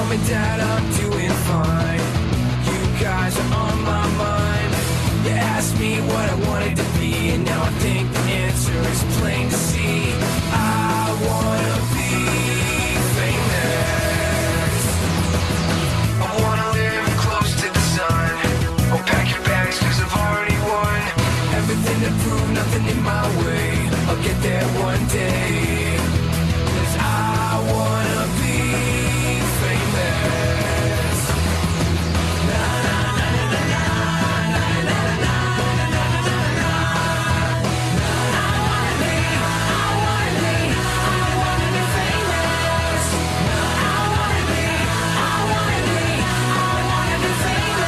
Mom and Dad, I'm doing fine. You guys are on my mind. You asked me what I wanted to be, and now I think the answer is plain to see. I wanna be famous. I wanna live close to the sun. Oh, pack your bags, cause I've already won. Everything to prove, nothing in my way. I'll get there one day. Cause I wanna be famous. Na na na na na na na na na na na na. I wanna be famous. I wanna be famous.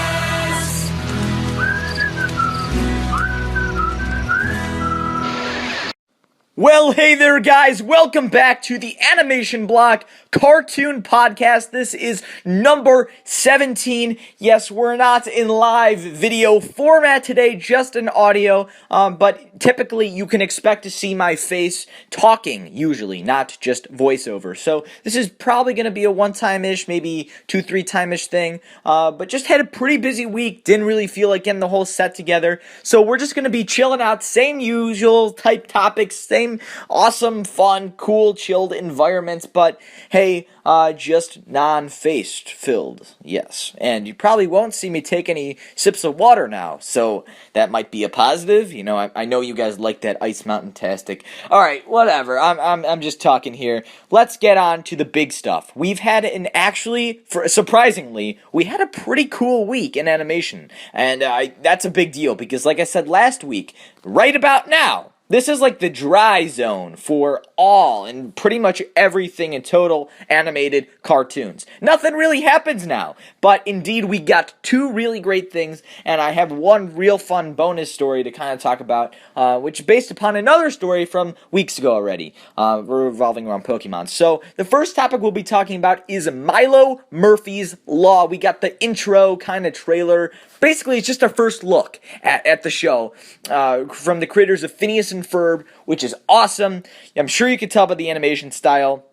Well, hey there, guys. Welcome back to the Animation Block Cartoon Podcast. This is number 17. Yes, we're not in live video format today, just in audio, but typically you can expect to see my face talking, usually, not just voiceover. So this is probably going to be a one-time-ish, maybe 2-3-time-ish thing, but just had a pretty busy week, didn't really feel like getting the whole set together, so we're just going to be chilling out, same usual type topics, same awesome, fun, cool, chilled environments, but hey, just non-faced filled, yes. And you probably won't see me take any sips of water now, so that might be a positive. You know, I know you guys like that Ice Mountain-tastic. Alright, whatever, I'm just talking here. Let's get on to the big stuff. We've had surprisingly, we had a pretty cool week in animation, and that's a big deal, because like I said last week, right about now, this is like the dry zone for all and pretty much everything in total animated cartoons. Nothing really happens now, but indeed we got two really great things, and I have one real fun bonus story to kind of talk about, which is based upon another story from weeks ago already, revolving around Pokemon. So the first topic we'll be talking about is Milo Murphys Law. We got the intro kind of trailer. Basically, it's just our first look at the show from the creators of Phineas and Ferb, which is awesome. I'm sure you can tell by the animation style.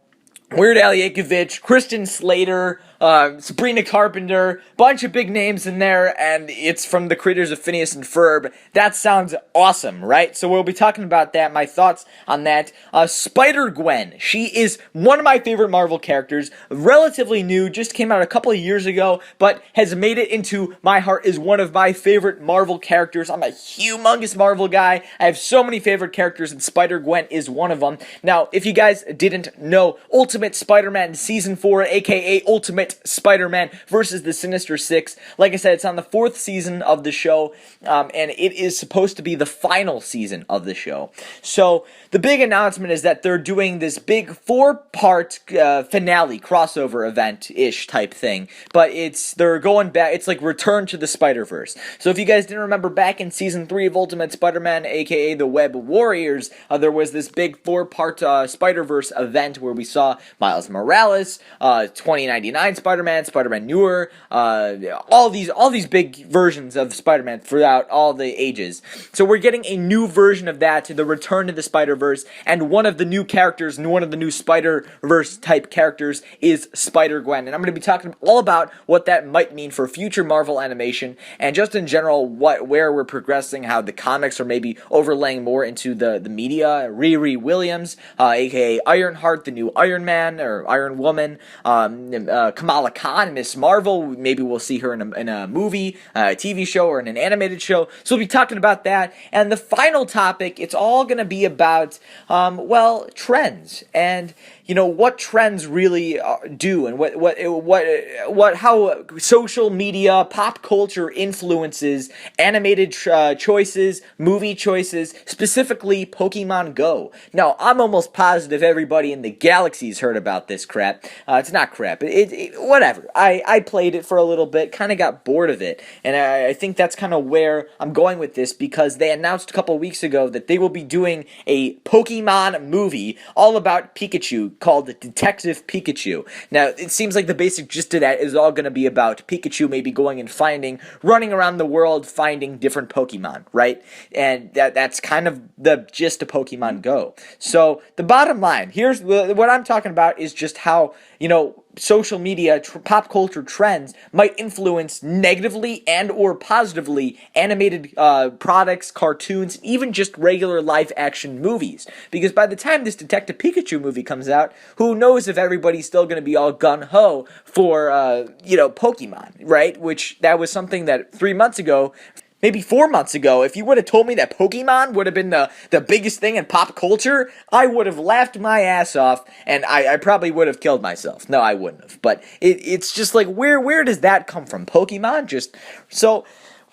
Weird Al Yankovic, Kristen Slater, Sabrina Carpenter, bunch of big names in there, and it's from the creators of Phineas and Ferb. That sounds awesome, right? So we'll be talking about that, my thoughts on that. Spider-Gwen, she is one of my favorite Marvel characters, relatively new, just came out a couple of years ago, but has made it into my heart as one of my favorite Marvel characters. I'm a humongous Marvel guy. I have so many favorite characters, and Spider-Gwen is one of them. Now, if you guys didn't know, Ultimate Spider-Man Season 4, aka Ultimate Spider-Man versus the Sinister Six. Like I said, it's on the 4th season of the show, and it is supposed to be the final season of the show. So, the big announcement is that they're doing this big 4-part finale crossover event-ish type thing, but they're going back, it's like Return to the Spider-Verse. So if you guys didn't remember, back in Season 3 of Ultimate Spider-Man, aka the Web Warriors, there was this big 4-part Spider-Verse event where we saw Miles Morales, 2099 Spider-Man, Spider-Man Newer, all these big versions of Spider-Man throughout all the ages. So we're getting a new version of that, the Return to the Spider-Verse, and one of the new characters, one of the new Spider-Verse type characters is Spider-Gwen, and I'm going to be talking all about what that might mean for future Marvel animation, and just in general, where we're progressing, how the comics are maybe overlaying more into the media. Riri Williams, aka Ironheart, the new Iron Man, or Iron Woman, Kamala Khan, Miss Marvel, maybe we'll see her in a movie, a TV show, or in an animated show, so we'll be talking about that, and the final topic, it's all going to be about, trends, and what trends really do, and how social media, pop culture influences animated choices, movie choices, specifically Pokemon Go. Now, I'm almost positive everybody in the galaxy's heard about this crap. It's not crap. Whatever. I played it for a little bit, kind of got bored of it, and I think that's kind of where I'm going with this, because they announced a couple weeks ago that they will be doing a Pokemon movie all about Pikachu called Detective Pikachu. Now, it seems like the basic gist of that is all going to be about Pikachu maybe going and running around the world finding different Pokemon, right? And that's kind of the gist of Pokemon Go. So, the bottom line, here's what I'm talking about is just how, social media, pop culture trends might influence negatively and or positively animated products, cartoons, even just regular live action movies. Because by the time this Detective Pikachu movie comes out, who knows if everybody's still going to be all gung-ho for, Pokemon, right? Which that was something that 3 months ago, maybe 4 months ago, if you would have told me that Pokemon would have been the biggest thing in pop culture, I would have laughed my ass off, and I probably would have killed myself. No, I wouldn't have. But it's just like, where does that come from? Pokemon? So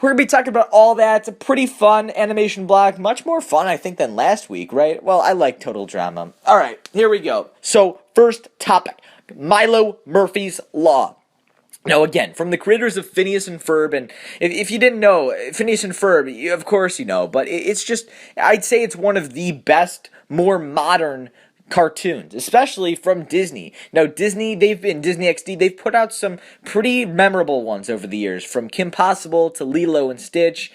we're going to be talking about all that. It's a pretty fun animation block. Much more fun, I think, than last week, right? Well, I like total drama. All right, here we go. So, first topic, Milo Murphys Law. Now, again, from the creators of Phineas and Ferb, and if you didn't know, Phineas and Ferb, of course you know, but it's just, I'd say it's one of the best, more modern cartoons, especially from Disney. Now, Disney XD, they've put out some pretty memorable ones over the years, from Kim Possible to Lilo and Stitch.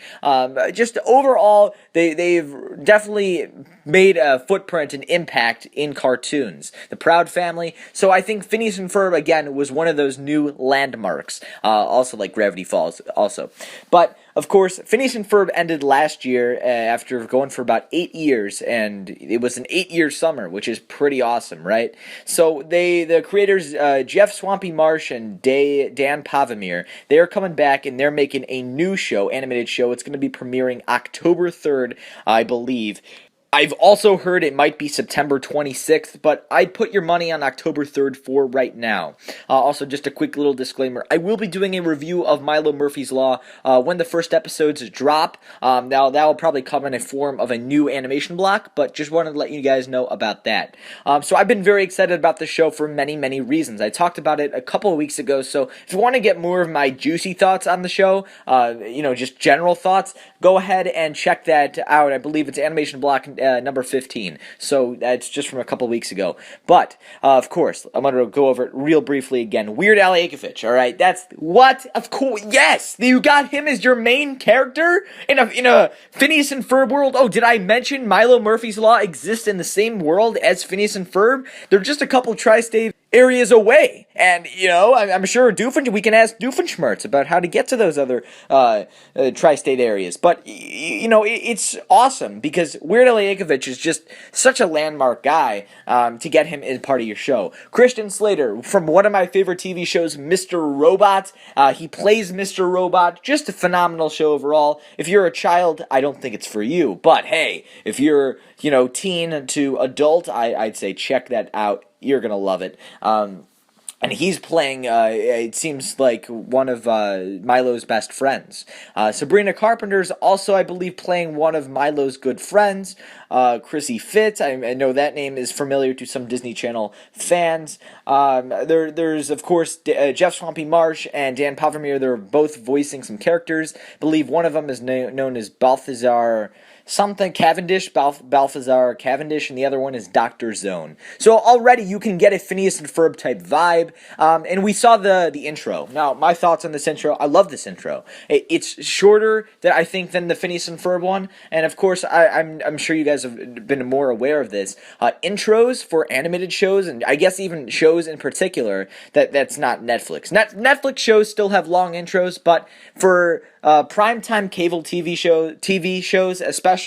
Just overall, they've definitely made a footprint and impact in cartoons. The Proud Family. So I think Phineas and Ferb, again, was one of those new landmarks. Also like Gravity Falls, also. But of course, Phineas and Ferb ended last year after going for about 8 years, and it was an 8-year summer, which is pretty awesome, right? So the creators, Jeff Swampy Marsh and Dan Pavamir, they are coming back, and they're making a new show, animated show. It's going to be premiering October 3rd, I believe. I've also heard it might be September 26th, but I'd put your money on October 3rd for right now. Also, just a quick little disclaimer. I will be doing a review of Milo Murphys Law when the first episodes drop. Now, that will probably come in a form of a new animation block, but just wanted to let you guys know about that. So I've been very excited about the show for many, many reasons. I talked about it a couple of weeks ago, so if you want to get more of my juicy thoughts on the show, just general thoughts, go ahead and check that out. I believe it's animation block number 15, so that's just from a couple weeks ago. But of course, I'm going to go over it real briefly again. Weird Al Yankovic, all right? That's what? Of course, yes, you got him as your main character in a Phineas and Ferb world. Oh, did I mention Milo Murphys Law exists in the same world as Phineas and Ferb? They're just a couple tri-state areas away, and I'm sure we can ask Doofenshmirtz about how to get to those other tri-state areas. But it's awesome because Weird Al Yankovic is just such a landmark guy to get him as part of your show. Christian Slater from one of my favorite TV shows, Mr. Robot. He plays Mr. Robot. Just a phenomenal show overall. If you're a child, I don't think it's for you. But hey, if you're teen to adult, I'd say check that out. You're going to love it. And he's playing, it seems like, one of Milo's best friends. Sabrina Carpenter's also, I believe, playing one of Milo's good friends. Chrissy Fitz, I know that name is familiar to some Disney Channel fans. There's, of course, Jeff Swampy Marsh and Dan Pavamir. They're both voicing some characters. I believe one of them is known as Balthazar Balthazar Cavendish, and the other one is Dr. Zone. So already you can get a Phineas and Ferb type vibe, and we saw the intro. Now, my thoughts on this intro, I love this intro. It's shorter, than the Phineas and Ferb one, and of course, I'm sure you guys have been more aware of this. Intros for animated shows, and I guess even shows in particular, that's not Netflix. Netflix shows still have long intros, but for primetime cable TV shows, especially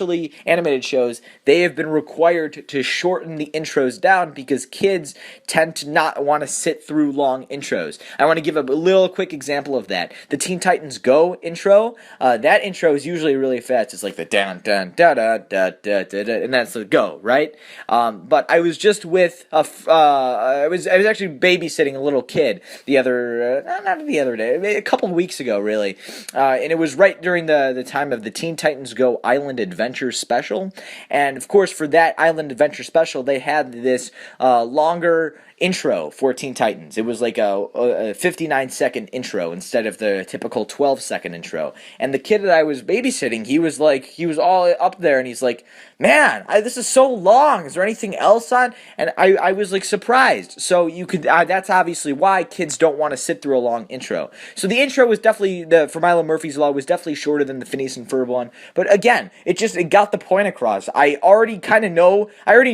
animated shows, they have been required to shorten the intros down because kids tend to not want to sit through long intros. I want to give a little quick example of that. The Teen Titans Go intro, that intro is usually really fast. It's like the dun dun da da da da da, and that's the go, right? But I was just with I was actually babysitting a little kid not the other day, a couple of weeks ago, really. And it was right during the time of the Teen Titans Go Island Adventure Special. And of course, for that Island Adventure Special, they had this longer intro for Teen Titans. It was like a 59-second intro instead of the typical 12-second intro. And the kid that I was babysitting, he was all up there, and he's like, man, this is so long. Is there anything else on? And I was like surprised. So you could, that's obviously why kids don't want to sit through a long intro. So the intro was definitely, for Milo Murphys Murphys Law was definitely shorter than the Phineas and Ferb one, but again, it got the point across. I already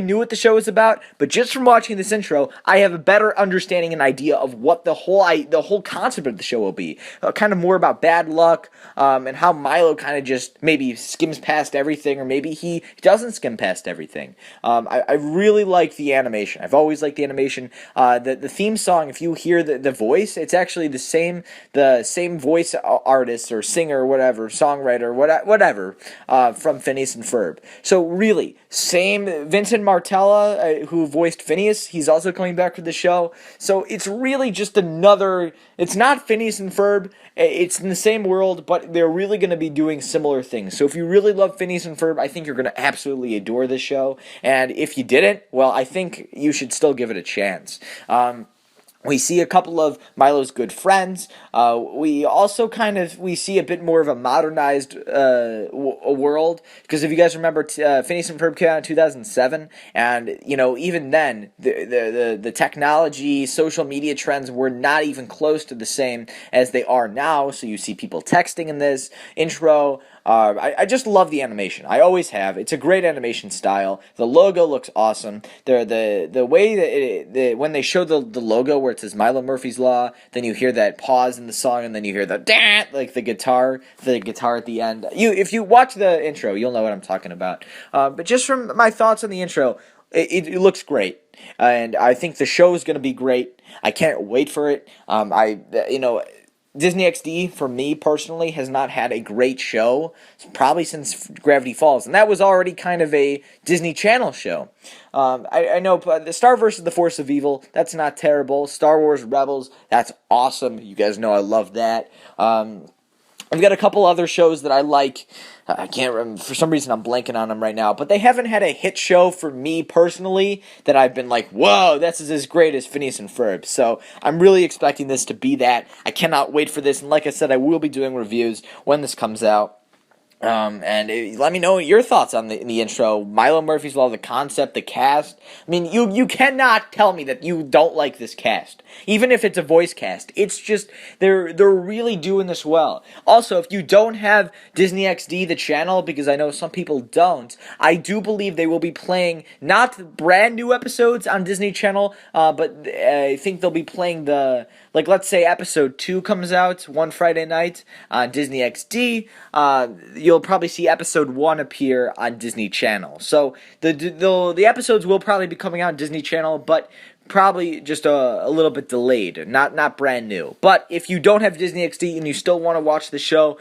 knew what the show was about, but just from watching this intro, I have a better understanding and idea of what the whole concept of the show will be. Kind of more about bad luck, and how Milo kind of just maybe skims past everything, or maybe he doesn't skim past everything. I really like the animation. I've always liked the animation. The theme song, if you hear the voice, it's actually the same voice artist or singer or whatever, songwriter, whatever, from Phineas and Ferb. So really, same Vincent Martella, who voiced Phineas, he's also coming back for the show. So it's really just it's not Phineas and Ferb, it's in the same world, but they're really going to be doing similar things. So if you really love Phineas and Ferb, I think you're going to absolutely adore this show. And if you didn't, well, I think you should still give it a chance. We see a couple of Milo's good friends. We also we see a bit more of a modernized world, because if you guys remember, Phineas and Ferb came out in 2007, and even then the technology, social media trends were not even close to the same as they are now. So you see people texting in this intro. I just love the animation. I always have. It's a great animation style. The logo looks awesome. The way that when they show the logo where it says Milo Murphys Law, then you hear that pause in the song, and then you hear the like the guitar at the end. If you watch the intro, you'll know what I'm talking about. But just from my thoughts on the intro, it looks great, and I think the show is going to be great. I can't wait for it. Disney XD, for me personally, has not had a great show probably since Gravity Falls, and that was already kind of a Disney Channel show. I know the Star vs. the Force of Evil, that's not terrible. Star Wars Rebels, that's awesome. You guys know I love that. I've got a couple other shows that I like. I can't remember. For some reason, I'm blanking on them right now. But they haven't had a hit show for me personally that I've been like, whoa, this is as great as Phineas and Ferb. So I'm really expecting this to be that. I cannot wait for this. And like I said, I will be doing reviews when this comes out. Let me know your thoughts on the intro. Milo Murphys Law, the concept, the cast. I mean, you cannot tell me that you don't like this cast, even if it's a voice cast. It's just they're really doing this well. Also, if you don't have Disney XD, the channel, because I know some people don't, I do believe they will be playing not brand new episodes on Disney Channel, but I think they'll be playing let's say episode 2 comes out one Friday night on Disney XD. You'll probably see episode 1 appear on Disney Channel. So the episodes will probably be coming out on Disney Channel, but probably just a little bit delayed, not brand new. But if you don't have Disney XD and you still want to watch the show,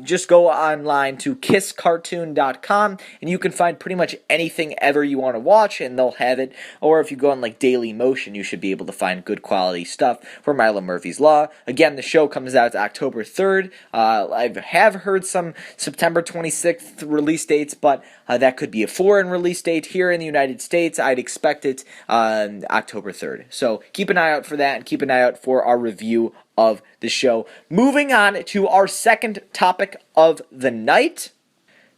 just go online to kisscartoon.com and you can find pretty much anything ever you want to watch, and they'll have it. Or if you go on Daily Motion, you should be able to find good quality stuff for Milo Murphys Law. Again, the show comes out October 3rd. I have heard some September 26th release dates, but that could be a foreign release date. Here in the United States, I'd expect it October 3rd. So keep an eye out for that, and keep an eye out for our review of the show. Moving on to our second topic of the night.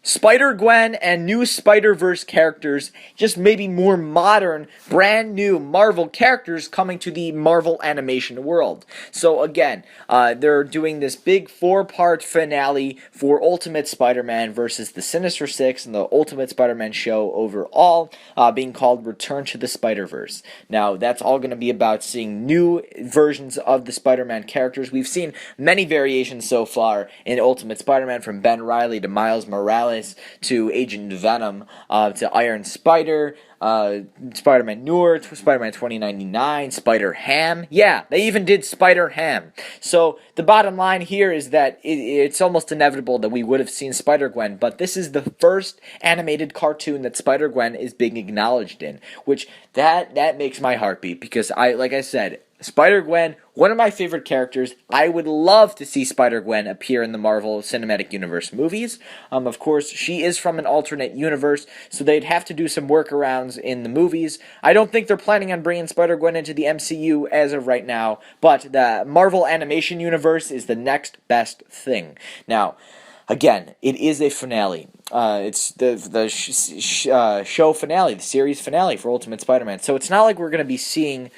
Spider-Gwen and new Spider-Verse characters, just maybe more modern, brand new Marvel characters coming to the Marvel animation world. So again, they're doing this big 4-part finale for Ultimate Spider-Man versus the Sinister Six and the Ultimate Spider-Man show overall, being called Return to the Spider-Verse. Now, that's all going to be about seeing new versions of the Spider-Man characters. We've seen many variations so far in Ultimate Spider-Man, from Ben Reilly to Miles Morales to Agent Venom, to Iron Spider, Spider-Man Noir, Spider-Man 2099, Spider-Ham. Yeah, they even did Spider-Ham. So the bottom line here is that it's almost inevitable that we would have seen Spider-Gwen, but this is the first animated cartoon that Spider-Gwen is being acknowledged in, which that makes my heart beat, because like I said, Spider-Gwen, one of my favorite characters. I would love to see Spider-Gwen appear in the Marvel Cinematic Universe movies. Of course, she is from an alternate universe, so they'd have to do some workarounds in the movies. I don't think they're planning on bringing Spider-Gwen into the MCU as of right now, but the Marvel Animation Universe is the next best thing. Now, Again, it is a finale. It's the show finale, the series finale for Ultimate Spider-Man. So it's not like we're going to be seeing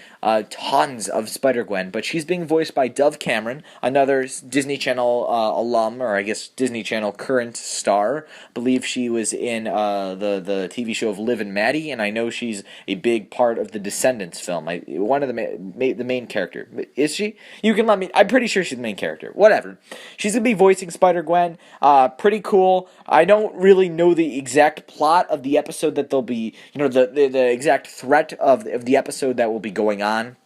tons of Spider-Gwen, but she's being voiced by Dove Cameron, another Disney Channel alum, or I guess Disney Channel current star. I believe she was in the TV show of Liv and Maddie, and I know she's a big part of the Descendants film. One of the main character. Is she? You can let me. I'm pretty sure she's the main character. Whatever. She's gonna be voicing Spider-Gwen. Pretty cool. I don't really know the exact plot of the episode that they'll be, the exact threat of the episode that will be going on,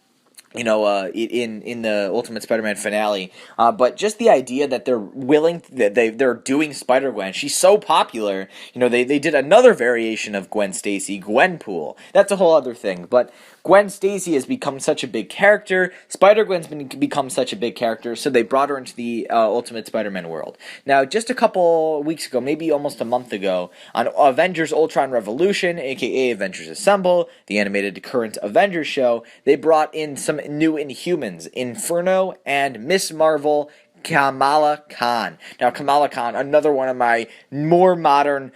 in the Ultimate Spider-Man finale, but just the idea that they're doing Spider-Gwen. She's so popular. They did another variation of Gwen Stacy, Gwenpool. That's a whole other thing, but Gwen Stacy has become such a big character. Spider-Gwen's become such a big character, so they brought her into the Ultimate Spider-Man world. Now, just a couple weeks ago, maybe almost a month ago, on Avengers Ultron Revolution, aka Avengers Assemble, the animated current Avengers show, they brought in some new Inhumans, Inferno and Miss Marvel, Kamala Khan. Now, Kamala Khan, another one of my more modern...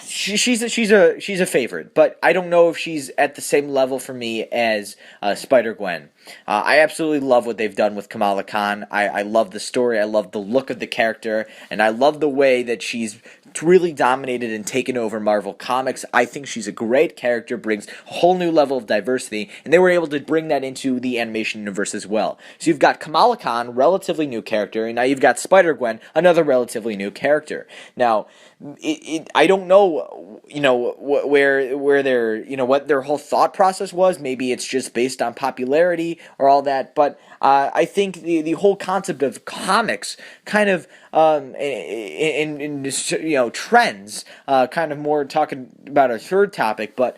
She's a favorite, but I don't know if she's at the same level for me as Spider-Gwen. I absolutely love what they've done with Kamala Khan. I love the story, I love the look of the character, and I love the way that she's really dominated and taken over Marvel Comics. I think she's a great character, brings a whole new level of diversity, and they were able to bring that into the animation universe as well. So you've got Kamala Khan, relatively new character, and now you've got Spider-Gwen, another relatively new character. Now, I don't know, where their, what their whole thought process was. Maybe it's just based on popularity or all that, but I think the whole concept of comics kind of in trends, kind of more talking about a third topic, but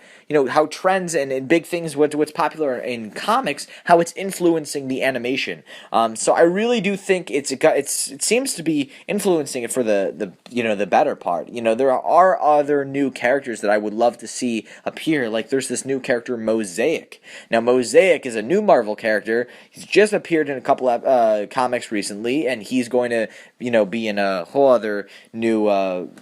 how trends and big things, what's popular in comics, how it's influencing the animation. So I really do think it seems to be influencing it for the better part. There are other new characters that I would love to see appear. Like there's this new character Mosaic. Now Mosaic is a new Marvel character. He's just appeared in a couple of comics recently, and he's going to be in a whole other new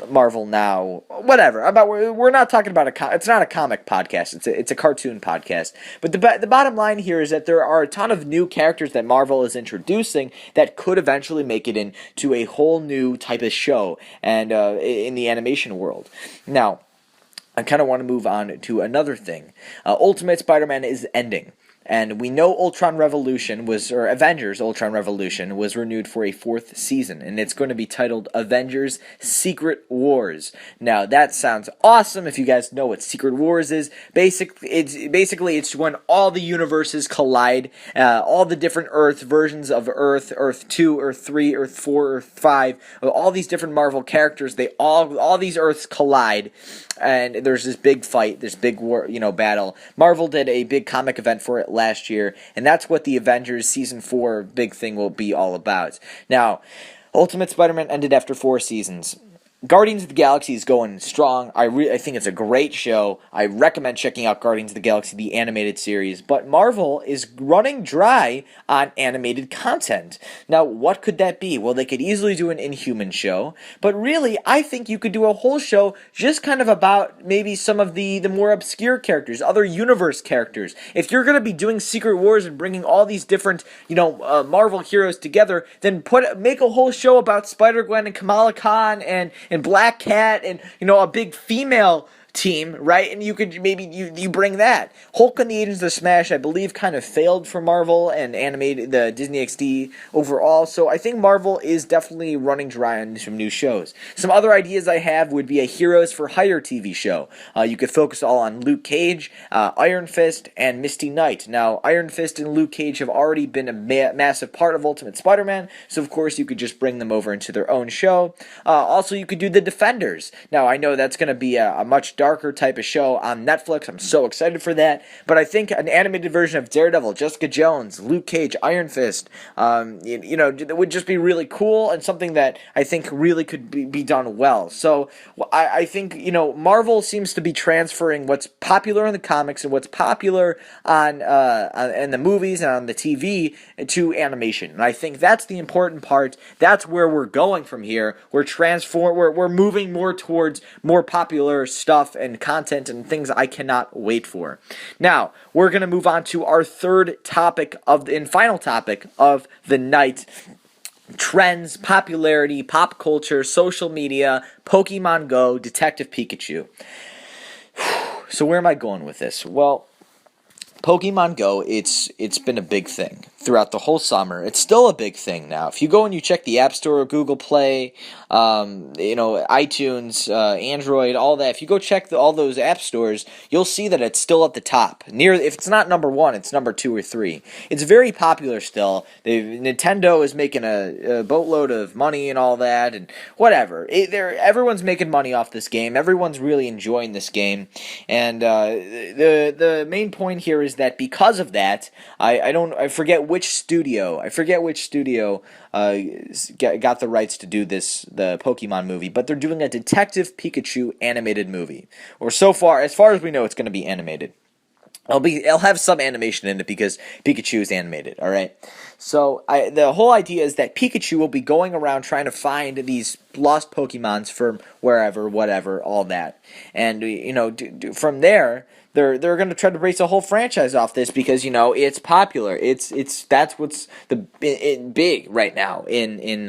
Marvel now. Whatever. We're not talking about it's not a comic podcast. It's a cartoon podcast. But the bottom line here is that there are a ton of new characters that Marvel is introducing that could eventually make it into a whole new type of show and in the animation world. Now, I kind of want to move on to another thing. Ultimate Spider-Man is ending. And we know Avengers Ultron Revolution was renewed for a 4th season, and it's going to be titled Avengers Secret Wars. Now, that sounds awesome. If you guys know what Secret Wars is, basically it's when all the universes collide, all the different Earth versions of Earth 2, Earth 3, Earth 4, Earth 5, all these different Marvel characters, all these Earths collide, and there's this big fight, this big war, battle. Marvel did a big comic event for it last year, and that's what the Avengers Season 4 big thing will be all about. Now, Ultimate Spider-Man ended after 4 seasons. Guardians of the Galaxy is going strong. I think it's a great show. I recommend checking out Guardians of the Galaxy, the animated series. But Marvel is running dry on animated content. Now, what could that be? Well, they could easily do an Inhuman show. But really, I think you could do a whole show just kind of about maybe some of the more obscure characters, other universe characters. If you're going to be doing Secret Wars and bringing all these different, Marvel heroes together, then make a whole show about Spider-Gwen and Kamala Khan and Black Cat and a big female team, right? And you could maybe you bring that. Hulk and the Agents of Smash, I believe, kind of failed for Marvel and animated the Disney XD overall. So I think Marvel is definitely running dry on some new shows. Some other ideas I have would be a Heroes for Hire TV show. You could focus all on Luke Cage, Iron Fist, and Misty Knight. Now, Iron Fist and Luke Cage have already been a massive part of Ultimate Spider-Man, so of course you could just bring them over into their own show. Also, you could do the Defenders. Now, I know that's going to be a much darker type of show on Netflix. I'm so excited for that. But I think an animated version of Daredevil, Jessica Jones, Luke Cage, Iron Fist, it would just be really cool and something that I think really could be done well. So I think, Marvel seems to be transferring what's popular in the comics and what's popular on in the movies and on the TV to animation. And I think that's the important part. That's where we're going from here. We're moving more towards more popular stuff and content and things I cannot wait for. Now, we're going to move on to our third topic and final topic of the night. Trends, popularity, pop culture, social media, Pokemon Go, Detective Pikachu. So where am I going with this? Well, Pokemon Go, it's been a big thing throughout the whole summer. It's still a big thing now. If you go and you check the App Store, Google Play, iTunes, Android, all that. If you go check all those app stores, you'll see that it's still at the top. If it's not number 1, it's number 2 or 3. It's very popular still. Nintendo is making a boatload of money and all that, and whatever. Everyone's making money off this game. Everyone's really enjoying this game, and the main point here is that because of that, I forget which studio got the rights to do the Pokemon movie, but they're doing a Detective Pikachu animated movie. Or as far as we know, it's going to be animated. It'll have some animation in it because Pikachu is animated, alright? So, the whole idea is that Pikachu will be going around trying to find these lost Pokemons from wherever, whatever, all that. And, from there, they're going to try to base a whole franchise off this because, it's popular. That's what's big right now in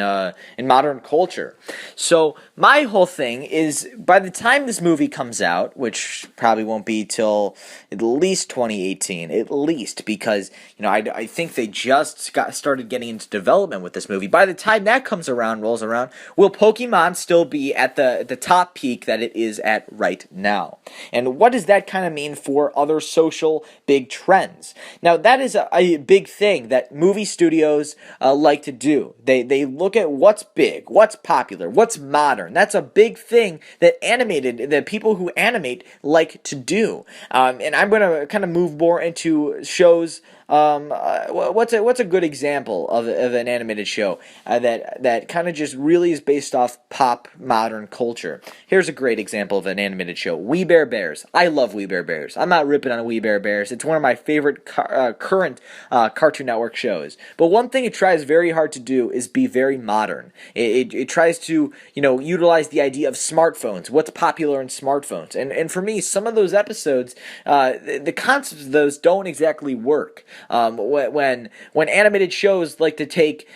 modern culture. So, my whole thing is, by the time this movie comes out, which probably won't be till at least 2018, at least, because, I think they just started getting into development with this movie. By the time that rolls around, will Pokemon still be at the top peak that it is at right now? And what does that kind of mean for other social big trends? Now, that is a big thing that movie studios like to do. They look at what's big, what's popular, what's modern. That's a big thing that the people who animate like to do. And I'm going to kind of move more into shows. What's a good example of an animated show that kind of just really is based off pop modern culture? Here's a great example of an animated show: We Bare Bears. I love We Bare Bears. I'm not ripping on We Bare Bears. It's one of my favorite current Cartoon Network shows. But one thing it tries very hard to do is be very modern. It tries to utilize the idea of smartphones. What's popular in smartphones? And for me, some of those episodes, the concepts of those don't exactly work. When animated shows like to take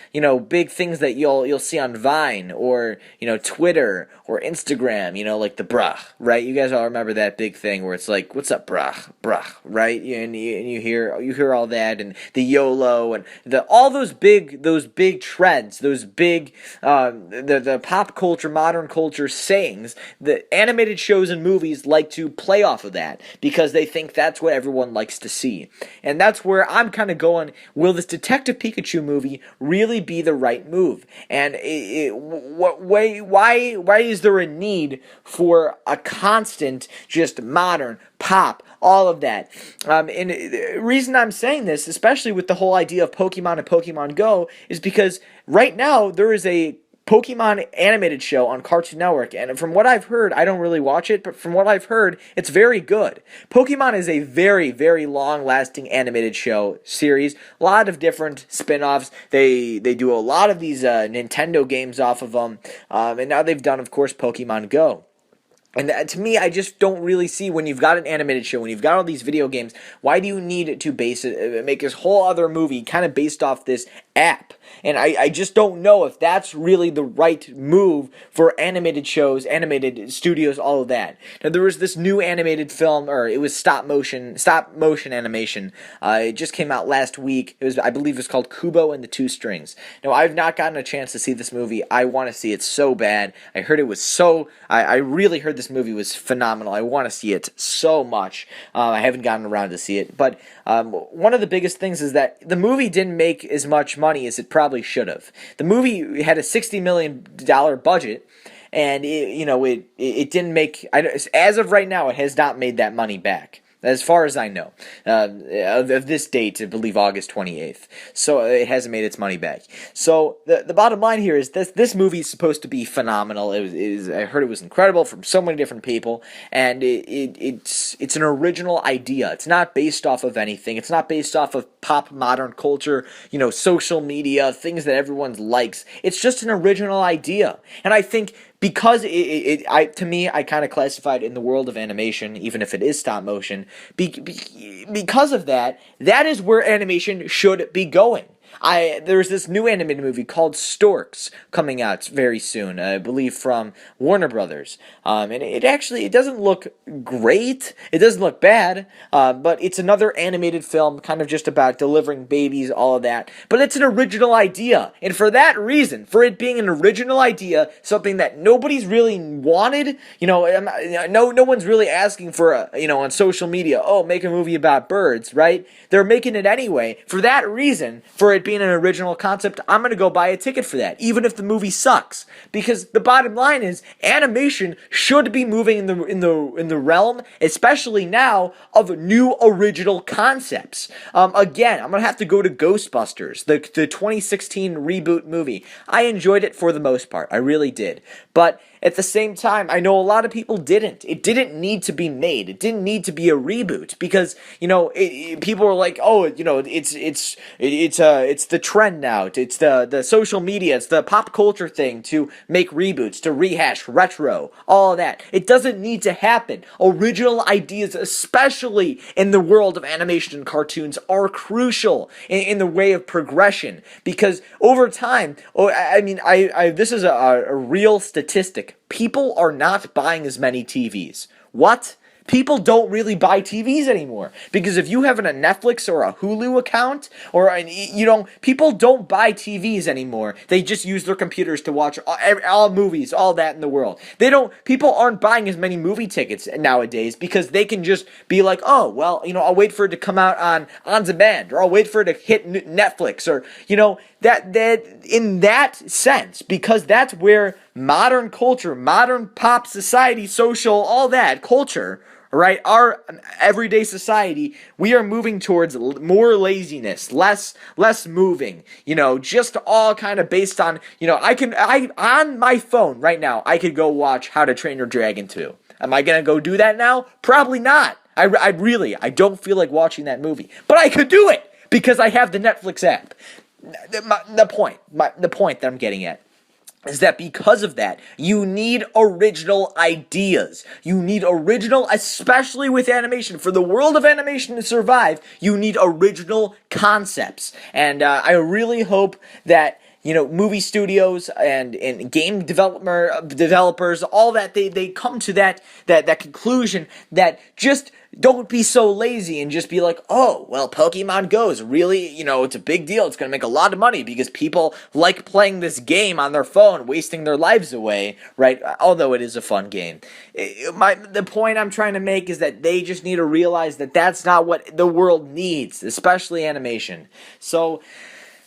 big things that you'll see on Vine or Twitter or Instagram, like the bruh, right? You guys all remember that big thing where it's like, what's up, bruh, right? And you hear all that, and the YOLO and all those big trends, those big the pop culture, modern culture sayings. The animated shows and movies like to play off of that because they think that's what everyone likes to see, and that's where I'm kind of going, will this Detective Pikachu movie really be the right move? And why is there a need for a constant, just modern, pop, all of that? And the reason I'm saying this, especially with the whole idea of Pokemon and Pokemon Go, is because right now there is a Pokemon animated show on Cartoon Network, and from what I've heard, I don't really watch it, but from what I've heard, it's very good. Pokemon is a very, very long-lasting animated show series. A lot of different spin-offs. They do a lot of these Nintendo games off of them, and now they've done, of course, Pokemon Go. And to me, I just don't really see, when you've got an animated show, when you've got all these video games, why do you need to make this whole other movie kind of based off this app? And I just don't know if that's really the right move for animated shows, animated studios, all of that. Now, there was this new animated film, or it was stop motion animation. It just came out last week. I believe it was called Kubo and the Two Strings. Now, I've not gotten a chance to see this movie. I want to see it so bad. I heard it was I really heard this movie was phenomenal. I want to see it so much. I haven't gotten around to see it. But one of the biggest things is that the movie didn't make as much money as it probably should have. The movie had a $60 million budget, and it didn't make. As of right now, it has not made that money back. As far as I know, of this date, I believe August 28th. So it hasn't made its money back. So the bottom line here is this movie is supposed to be phenomenal. I heard it was incredible from so many different people, and it's an original idea. It's not based off of anything. It's not based off of pop modern culture, social media, things that everyone likes. It's just an original idea, and I think. Because to me, I kind of classified in the world of animation, even if it is stop motion, because of that is where animation should be going. There's this new animated movie called Storks coming out very soon, I believe from Warner Brothers. And it doesn't look great. It doesn't look bad, but it's another animated film kind of just about delivering babies, all of that. But it's an original idea. And for that reason, for it being an original idea, something that nobody's really wanted, no one's really asking for, on social media, oh, make a movie about birds, right? They're making it anyway. For that reason, for it being an original concept, I'm going to go buy a ticket for that, even if the movie sucks. Because the bottom line is, animation should be moving in the realm, especially now, of new original concepts. Again, I'm going to have to go to Ghostbusters, the 2016 reboot movie. I enjoyed it for the most part. I really did. But at the same time, I know a lot of people didn't. It didn't need to be made. It didn't need to be a reboot because people are like, oh, it's the trend now. It's the social media. It's the pop culture thing to make reboots, to rehash, retro, all of that. It doesn't need to happen. Original ideas, especially in the world of animation and cartoons, are crucial in the way of progression because over time, this is a real statistic. People are not buying as many TVs. What? People don't really buy TVs anymore because if you have a Netflix or a Hulu account people don't buy TVs anymore. They just use their computers to watch all movies, all that in the world. People aren't buying as many movie tickets nowadays because they can just be like, oh, well, I'll wait for it to come out on demand or I'll wait for it to hit Netflix or, that in that sense, because that's where modern culture, modern pop society, social, all that culture, right, our everyday society, we are moving towards more laziness, less moving, just all kind of based on, on my phone right now, I could go watch How to Train Your Dragon 2. Am I going to go do that now? Probably not. I don't feel like watching that movie, but I could do it because I have the Netflix app. The point that I'm getting at is that because of that, you need original ideas. You need especially with animation. For the world of animation to survive, you need original concepts. And I really hope that movie studios and game developers, all that, they come to that conclusion that just don't be so lazy and just be like, oh, well, Pokemon Go is really, it's a big deal. It's going to make a lot of money because people like playing this game on their phone, wasting their lives away, right? Although it is a fun game. The point I'm trying to make is that they just need to realize that that's not what the world needs, especially animation. So,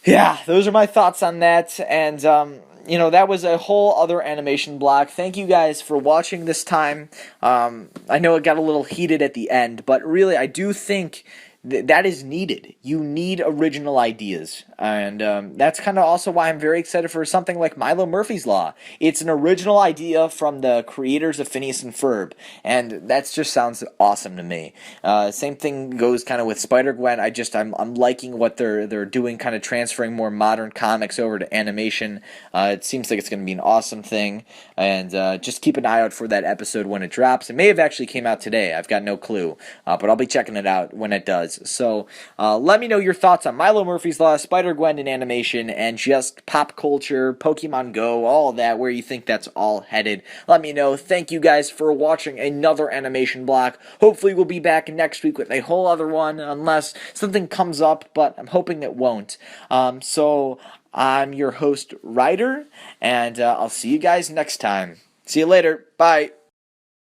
yeah, those are my thoughts on that, and that was a whole other animation block. Thank you guys for watching this time. I know it got a little heated at the end, but really, I do think that is needed. You need original ideas, and that's kind of also why I'm very excited for something like Milo Murphys Law. It's an original idea from the creators of Phineas and Ferb, and that just sounds awesome to me. Same thing goes kind of with Spider-Gwen. I'm liking what they're doing, kind of transferring more modern comics over to animation. It seems like it's going to be an awesome thing, and just keep an eye out for that episode when it drops. It may have actually came out today. I've got no clue, but I'll be checking it out when it does. So let me know your thoughts on Milo Murphys Law, Spider-Gwen in animation, and just pop culture, Pokemon Go, all of that, where you think that's all headed. Let me know. Thank you guys for watching another animation block. Hopefully we'll be back next week with a whole other one, unless something comes up, but I'm hoping it won't. So I'm your host, Ryder, and I'll see you guys next time. See you later. Bye.